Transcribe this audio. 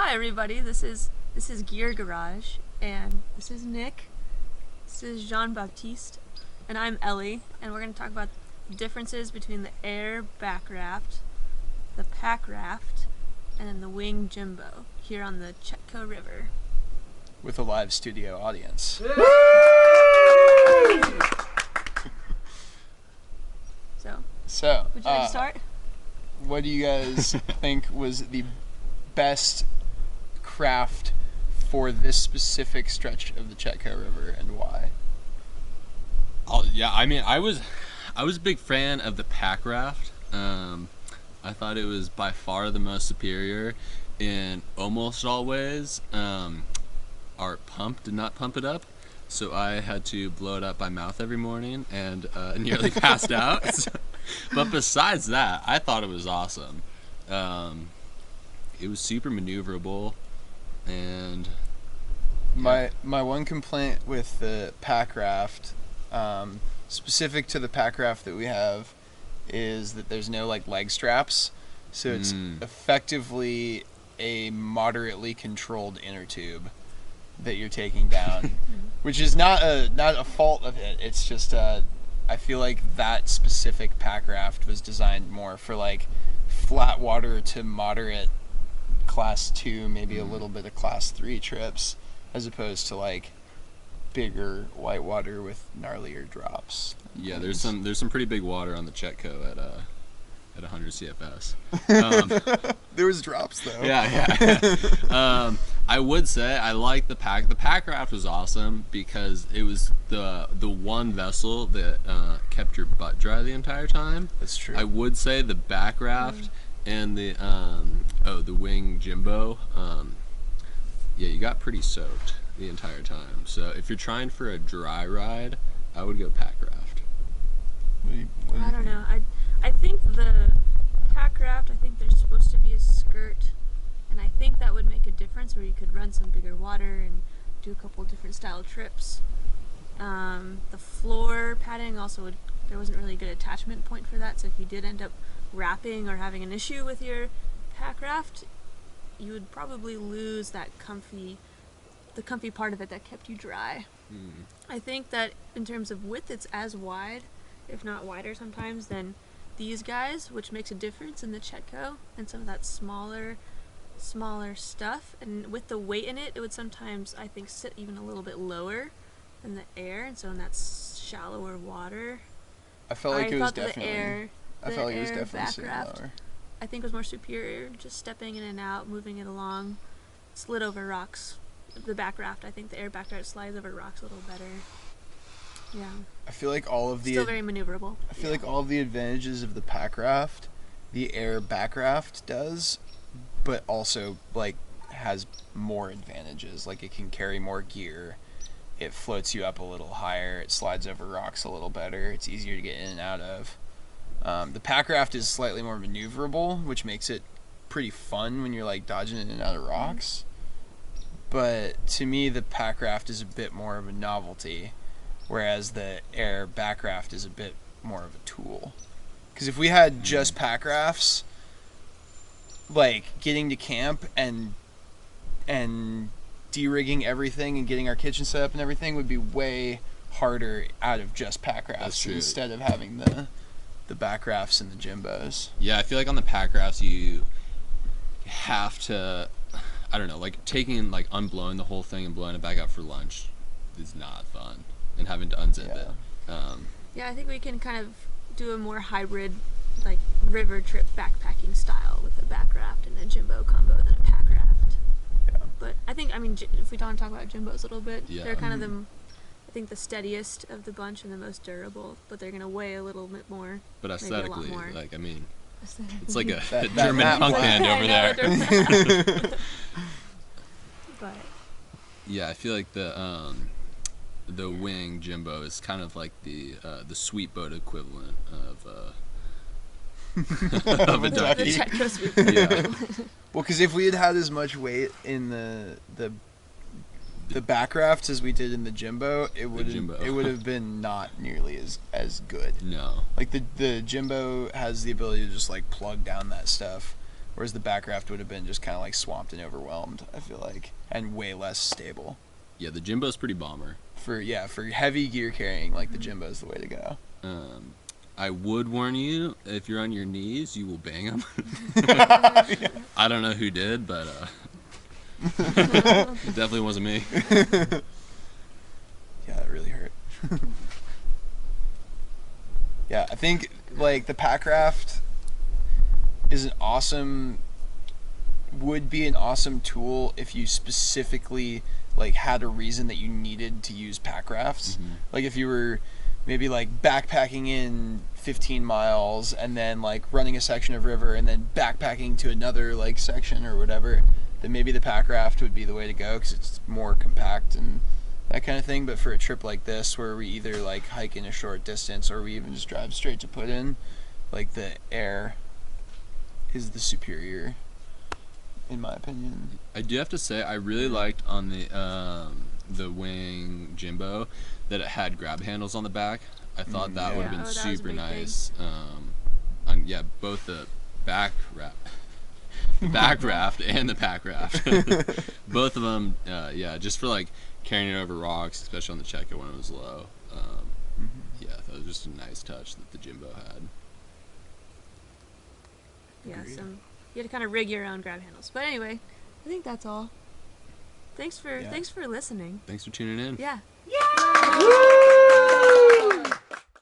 Hi everybody, this is Gear Garage, and this is Nick, this is Jean-Baptiste, and I'm Ellie, and we're going to talk about the differences between the air BakRaft, the Packraft, and the Wing Jimbo here on the Chetco River. With a live studio audience. So, would you like to start? What do you guys think was the best craft for this specific stretch of the Chetco River, and why? I was a big fan of the Packraft. I thought it was by far the most superior in almost all ways. Our pump did not pump it up, so I had to blow it up by mouth every morning and nearly passed out. But besides that, I thought it was awesome. It was super maneuverable, and my one complaint with the Packraft, specific to the Packraft that we have, is that there's no leg straps, so it's effectively a moderately controlled inner tube that you're taking down, which is not a fault of it. It's just I feel like that specific Packraft was designed more for flat water to moderate class 2, maybe a little bit of class 3 trips, as opposed to bigger whitewater with gnarlier drops. Yeah, there's some pretty big water on the Chetco at 100 CFS. There was drops though. Yeah. I would say I like the Packraft was awesome because it was the one vessel that kept your butt dry the entire time. That's true. I would say the BakRaft and the Wing Jimbo, you got pretty soaked the entire time. So if you're trying for a dry ride, I would go Packraft. I don't know. I think the Packraft, I think there's supposed to be a skirt, and I think that would make a difference where you could run some bigger water and do a couple different style trips. The floor padding also there wasn't really a good attachment point for that, so if you did end up wrapping or having an issue with your Packraft, you would probably lose the comfy part of it that kept you dry. I think that in terms of width, it's as wide, if not wider sometimes, than these guys, which makes a difference in the Chetco and some of that smaller stuff. And with the weight in it, it would sometimes, I think, sit even a little bit lower than the air, and so in that shallower water, I felt like it was definitely BakRaft, sitting lower. I think was more superior, just stepping in and out, moving it along, slid over rocks. The BakRaft, I think the air BakRaft slides over rocks a little better. Yeah. I feel like all of the still very maneuverable. I feel like all of the advantages of the Packraft, the air BakRaft does, but also has more advantages. It can carry more gear. It floats you up a little higher. It slides over rocks a little better. It's easier to get in and out of. The Packraft is slightly more maneuverable, which makes it pretty fun when you're dodging in and out of rocks. But to me, the Packraft is a bit more of a novelty, whereas the air BakRaft is a bit more of a tool. Because if we had just Packrafts, getting to camp and de-rigging everything and getting our kitchen set up and everything would be way harder out of just Packrafts instead of having the BakRafts and the Jimbos. Yeah, I feel like on the Packrafts you have to, I don't know, taking unblowing the whole thing and blowing it back out for lunch is not fun, and having to unzip it. I think we can kind of do a more hybrid river trip backpacking style with a BakRaft and a Jimbo combo than a Packraft. Yeah. But if we don't talk about Jimbos a little bit, they're kind of the steadiest of the bunch and the most durable, but they're going to weigh a little bit more. But aesthetically, it's like a that German punk band over there. But yeah, I feel like the Wing Jimbo is kind of like the sweet boat equivalent of of a ducky. The Chetco sweet boat. Yeah. Well, because if we had as much weight in the BakRafts as we did in the Jimbo, it would have been not nearly as good. No. The Jimbo has the ability to just plug down that stuff, whereas the BakRaft would have been just kind of like swamped and overwhelmed, I feel like, and way less stable. Yeah, the Jimbo's pretty bomber. For heavy gear carrying, like the Jimbo's the way to go. I would warn you, if you're on your knees, you will bang them. I don't know who did, but it definitely wasn't me. Yeah, that really hurt. Yeah, I think like the Packraft would be an awesome tool if you specifically like had a reason that you needed to use Packrafts. Mm-hmm. Like if you were maybe like backpacking in 15 miles and then like running a section of river and then backpacking to another like section or whatever, then maybe the Packraft would be the way to go because it's more compact and that kind of thing. But for a trip like this where we either like hike in a short distance or we even just drive straight to put in, like the air is the superior in my opinion. I do have to say I really liked on the Wing Jimbo that it had grab handles on the back. I thought that would have been super nice. Both the BakRaft and the Packraft. Both of them, just for like carrying it over rocks, especially on the Chetco when it was low. Yeah, that was just a nice touch that the Jimbo had. Yeah, you had to kind of rig your own grab handles. But anyway, I think that's all. Thanks for listening. Thanks for tuning in. Yeah. Woo!